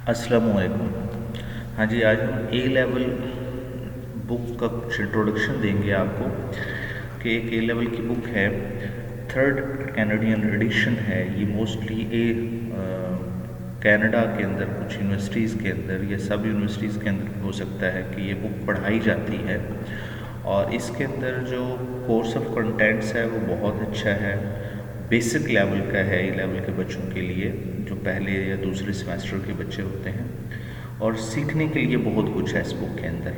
अस्सलामुअलैकुम। हाँ जी, आज हम ए लेवल बुक का कुछ इंट्रोडक्शन देंगे आपको कि एक ए लेवल की बुक है, थर्ड कैनेडियन एडिशन है। ये मोस्टली कनाडा के अंदर कुछ यूनिवर्सिटीज़ के अंदर या सब यूनिवर्सिटीज़ के अंदर हो सकता है कि ये बुक पढ़ाई जाती है। और इसके अंदर जो कोर्स ऑफ कंटेंट्स है वो बहुत अच्छा है, बेसिक लेवल का है, ए लेवल के बच्चों के लिए जो पहले या दूसरे सेमेस्टर के बच्चे होते हैं, और सीखने के लिए बहुत कुछ है इस बुक के अंदर।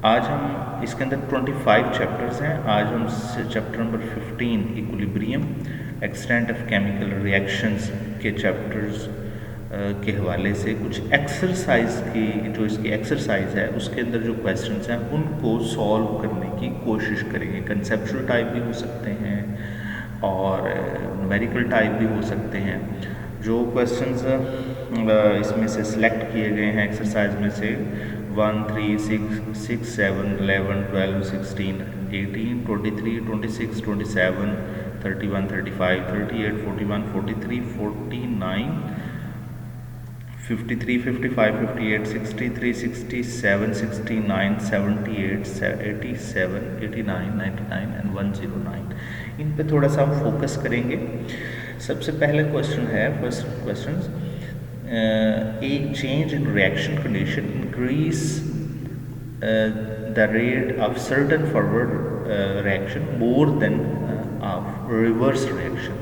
आज हम इसके अंदर 25 चैप्टर्स हैं। आज हम chapter number 15 equilibrium extent of chemical reactions के चैप्टर्स के हवाले से कुछ एक्सरसाइज की, जो इसकी एक्सरसाइज है उसके अंदर जो क्वेश्चंस हैं उनको सॉल्व करने की कोशिश करेंगे। कंसेप्चुअल टाइप भी हो सकते हैं और न्यूमेरिकल टाइप भी हो सकते हैं। जो क्वेश्चंस इसमें से सिलेक्ट किए गए हैं एक्सरसाइज में से 1, 3, 6, 7, 11, 12, 16, 18, 23, 26, 27, 31, 35, 38, 41, 43, 49, 53, 55, 58, 63, 67, 69, 78, 87, 89, 99 एंड 109। इन पे थोड़ा सा हम फोकस करेंगे। सबसे पहला क्वेश्चन है, first question, a change in reaction condition increase the rate of certain forward reaction more than of reverse reaction.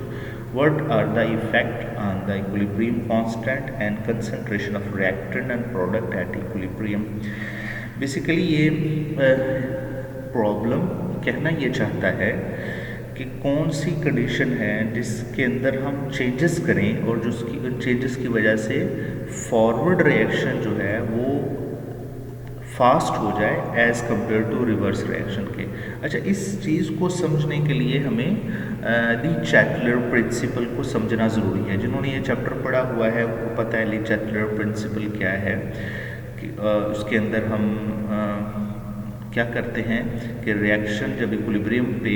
What are the effect on the equilibrium constant and concentration of reactant and product at equilibrium? Basically ये problem कहना ये चाहता है कि कौन सी condition है जिसके अंदर हम चेंजेस करें और जो उसकी उन चेंजेस की वजह से फॉरवर्ड रिएक्शन जो है वो फास्ट हो जाए as compare to reverse reaction के। अच्छा, इस चीज़ को समझने के लिए हमें ली चैटलर प्रिंसिपल को समझना ज़रूरी है। जिन्होंने ये चैप्टर पढ़ा हुआ है उनको पता है ली चैटलर प्रिंसिपल क्या है। कि उसके अंदर हम क्या करते हैं कि रिएक्शन जब इक्विलिब्रियम पे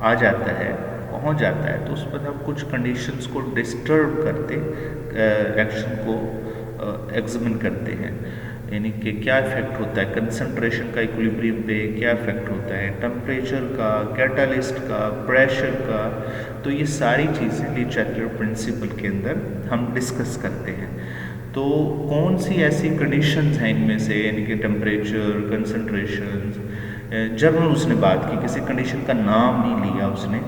आ जाता है, पहुंच जाता है, तो उस पर हम कुछ कंडीशंस को डिस्टर्ब करते रिएक्शन को एग्जामिन करते हैं। यानी कि क्या इफेक्ट होता है कंसंट्रेशन का इक्विलिब्रियम पे, क्या इफेक्ट होता है टेम्परेचर का, कैटालिस्ट का, प्रेशर का। तो ये सारी चीज़ें ली चैटलर प्रिंसिपल के अंदर हम डिस्कस करते हैं। तो कौन सी ऐसी कंडीशंस हैं इनमें से, यानी कि टेम्परेचर, कंसंट्रेशन, जनरल उसने बात की, किसी कंडीशन का नाम नहीं लिया उसने।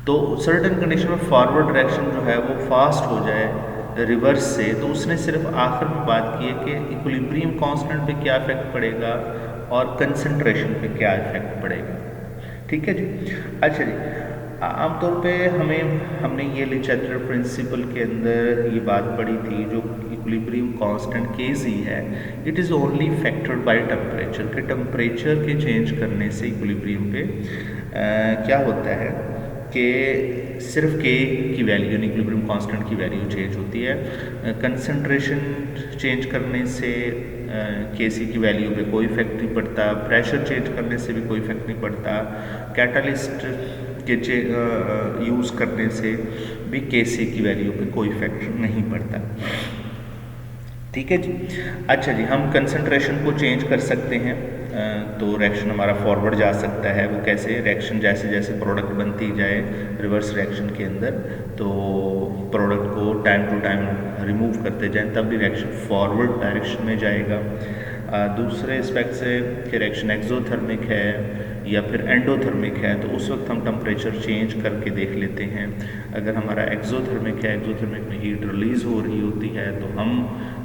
तो सर्टेन कंडीशन में फॉरवर्ड रिएक्शन जो है वो फास्ट हो जाए रिवर्स से, तो उसने सिर्फ आखिर में बात की है कि इक्विलिब्रियम कांस्टेंट पे क्या इफेक्ट पड़ेगा और कंसंट्रेशन पे क्या इफेक्ट पड़ेगा। ठीक है जी। अच्छा जी, आमतौर पे हमने ये ली चैटलर प्रिंसिपल के अंदर ये बात पढ़ी थी, जो इक्विलिब्रियम कांस्टेंट Kc है, it is only factored by temperature. के टेम्परेचर के चेंज करने से इक्विलिब्रियम पे क्या होता है कि सिर्फ K की वैल्यू यानी इक्विलिब्रियम कांस्टेंट की वैल्यू चेंज होती है। कंसंट्रेशन चेंज करने से Kc की वैल्यू पे कोई इफेक्ट नहीं पड़ता, प्रेशर चेंज करने से भी कोई इफेक्ट नहीं पड़ता, कैटालिस्ट के यूज़ करने से भी Kc की वैल्यू पे कोई इफेक्ट नहीं पड़ता। ठीक है जी। अच्छा जी, हम कंसंट्रेशन को चेंज कर सकते हैं तो रिएक्शन हमारा फॉरवर्ड जा सकता है। वो कैसे? रिएक्शन जैसे जैसे प्रोडक्ट बनती जाए रिवर्स रिएक्शन के अंदर, तो प्रोडक्ट को टाइम टू टाइम रिमूव करते जाएं, तब भी रिएक्शन फॉरवर्ड डायरेक्शन में जाएगा। दूसरे एस्पेक्ट से कि रिएक्शन एक्सोथर्मिक है या फिर एंडोथर्मिक है, तो उस वक्त हम टेम्परेचर चेंज करके देख लेते हैं। अगर हमारा एक्सोथर्मिक है, एक्सोथर्मिक में हीट रिलीज़ हो रही होती है, तो हम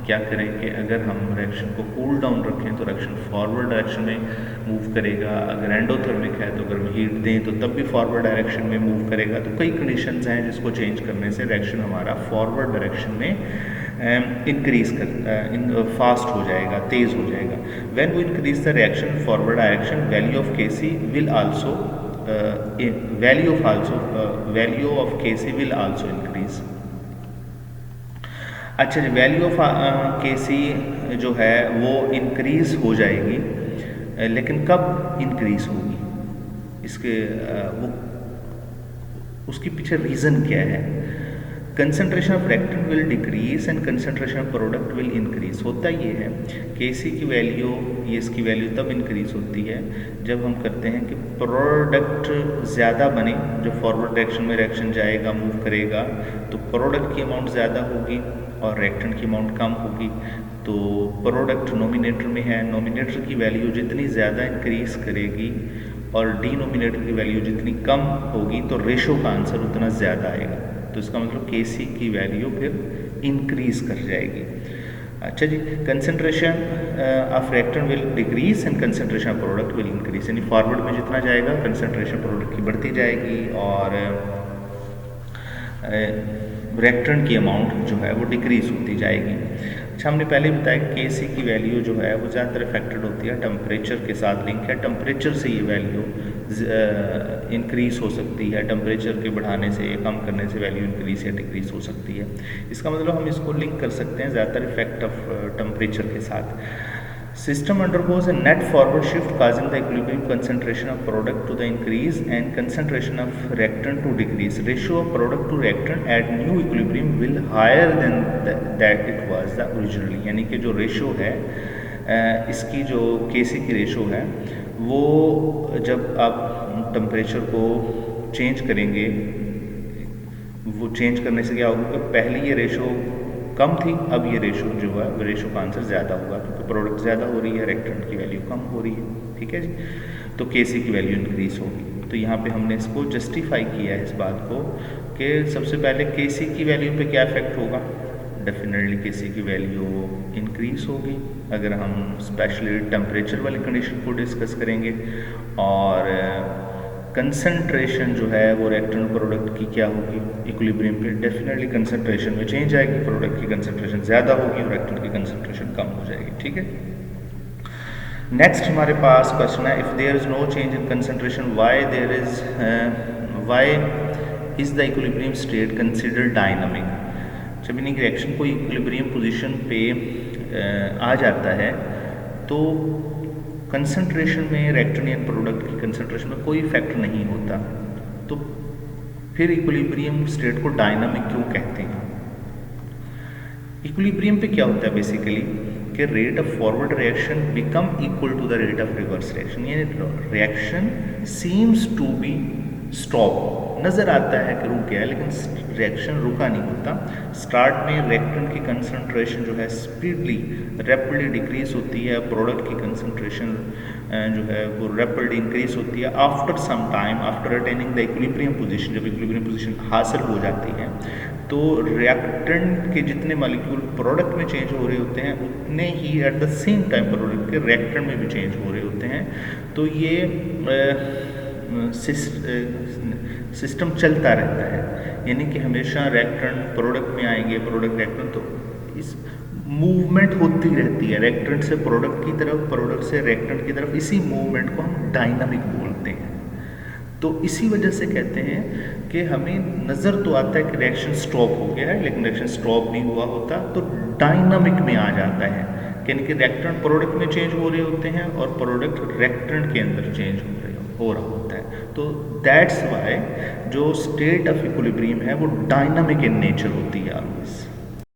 क्या करें कि अगर हम रिएक्शन को कूल डाउन रखें तो रिएक्शन फॉरवर्ड डायरेक्शन में मूव करेगा। अगर एंडोथर्मिक है तो अगर हम हीट दें तो तब भी फॉरवर्ड डायरेक्शन में मूव करेगा। तो कई कंडीशंस हैं जिसको चेंज करने से रिएक्शन हमारा फॉरवर्ड डायरेक्शन में इंक्रीज फास्ट हो जाएगा, तेज़ हो जाएगा। When we increase the reaction forward direction, value of Kc will also value of Kc will also increase. अच्छा जी, वैल्यू ऑफ Kc जो है वो इंक्रीज हो जाएगी, लेकिन कब इंक्रीज होगी इसके वो उसके पीछे रीज़न क्या है? Concentration of reactant will decrease and concentration of product will increase. होता ये है कि सी की वैल्यू, ये इसकी वैल्यू तब इंक्रीज होती है जब हम करते हैं कि प्रोडक्ट ज़्यादा बने। जब फॉरवर्ड डायरेक्शन में रिएक्शन जाएगा, मूव करेगा, तो प्रोडक्ट की अमाउंट ज़्यादा होगी और रिएक्टेंट की अमाउंट कम होगी। तो प्रोडक्ट नोमिनेटर में है, नोमिनेटर की वैल्यू जितनी ज़्यादा इंक्रीज करेगी और डिनोमिनेटर की वैल्यू जितनी कम होगी तो रेशो का आंसर उतना ज़्यादा आएगा। तो इसका मतलब केसी की वैल्यू फिर इंक्रीज कर जाएगी। अच्छा जी, concentration of reactant will decrease and concentration of product will increase. यानी फॉरवर्ड में जितना जाएगा कंसंट्रेशन प्रोडक्ट की बढ़ती जाएगी और रिएक्टेंट की अमाउंट जो है वो डिक्रीज होती जाएगी। अच्छा, हमने पहले बताया कि केसी की वैल्यू जो है वो ज़्यादातर अफेक्टेड होती है टेम्परेचर के साथ लिंक है। टेम्परेचर से ये वैल्यू इंक्रीज़ हो सकती है, टेम्परेचर के बढ़ाने से या कम करने से वैल्यू इंक्रीज या डिक्रीज हो सकती है। इसका मतलब हम इसको लिंक कर सकते हैं ज़्यादातर इफेक्ट ऑफ टेम्परेचर के साथ। System undergoes a net forward shift causing the equilibrium concentration of product to the increase and concentration of reactant to decrease. Ratio of product to reactant at new equilibrium will higher than that it was the originally. यानी कि जो ratio है इसकी जो केसी की ratio है वो जब आप टेम्परेचर को चेंज करेंगे, वो चेंज करने से क्या होगा कि पहले ये रेशो कम थी, अब ये रेशो जो है वो रेशो का आंसर ज़्यादा होगा क्योंकि प्रोडक्ट ज़्यादा हो रही है, रिएक्टेंट की वैल्यू कम हो रही है। ठीक है जी, तो केसी की वैल्यू इंक्रीज होगी। तो यहाँ पे हमने इसको जस्टिफाई किया है इस बात को कि सबसे पहले केसी की वैल्यू पे क्या इफेक्ट होगा। डेफिनेटली केसी की वैल्यू इंक्रीज होगी अगर हम स्पेशली टेम्परेचर वाली कंडीशन को डिस्कस करेंगे। और कंसंट्रेशन जो है वो रिएक्टेंट प्रोडक्ट की क्या होगी इक्विलिब्रियम पे, डेफिनेटली कंसंट्रेशन में चेंज आएगी, प्रोडक्ट की कंसंट्रेशन ज़्यादा होगी और रिएक्टेंट की कंसंट्रेशन कम हो जाएगी। ठीक है, नेक्स्ट हमारे पास क्वेश्चन है, if there is no change in concentration why is the equilibrium state considered dynamic. जब इन रिएक्शन को इक्विलिब्रियम पोजीशन पे आ जाता है तो कंसंट्रेशन में रिएक्टेंट या प्रोडक्ट की कंसंट्रेशन में कोई इफेक्ट नहीं होता, तो फिर इक्विलिब्रियम स्टेट को डायनामिक क्यों कहते हैं। इक्विलिब्रियम पे क्या होता है बेसिकली कि rate of forward reaction become equal to the rate of reverse reaction. यानी reaction seems to be stop, नज़र आता है कि रुक गया है लेकिन रिएक्शन रुका नहीं होता। स्टार्ट में रिएक्टेंट की कंसंट्रेशन जो है स्पीडली रैपिडली डिक्रीज होती है, प्रोडक्ट की कंसंट्रेशन जो है वो रैपिडली इंक्रीज होती है। After some time, after attaining the equilibrium position, जब इक्विलिब्रियम पोजीशन हासिल हो जाती है तो रिएक्टेंट के जितने मॉलिक्यूल प्रोडक्ट में चेंज हो रहे होते हैं उतने ही at the same time product के रिएक्टेंट में भी चेंज हो रहे होते हैं। तो ये सिस्टम चलता रहता है, यानी कि हमेशा रिएक्टेंट प्रोडक्ट में आएंगे, प्रोडक्ट रिएक्टेंट, तो इस मूवमेंट होती रहती है रिएक्टेंट से प्रोडक्ट की तरफ, प्रोडक्ट से रिएक्टेंट की तरफ। इसी मूवमेंट को हम डायनामिक बोलते हैं। तो इसी वजह से कहते हैं कि हमें नज़र तो आता है कि रिएक्शन स्टॉप हो गया है लेकिन रिएक्शन स्टॉप नहीं हुआ होता, तो डायनामिक में आ जाता है, यानी कि रिएक्टेंट प्रोडक्ट में चेंज हो रहे होते हैं और प्रोडक्ट रिएक्टेंट के अंदर चेंज हो रहा होता है। तो दैट्स वाई जो स्टेट ऑफ इक्विलिब्रियम है वो डायनामिक इन नेचर होती है ऑलवेज।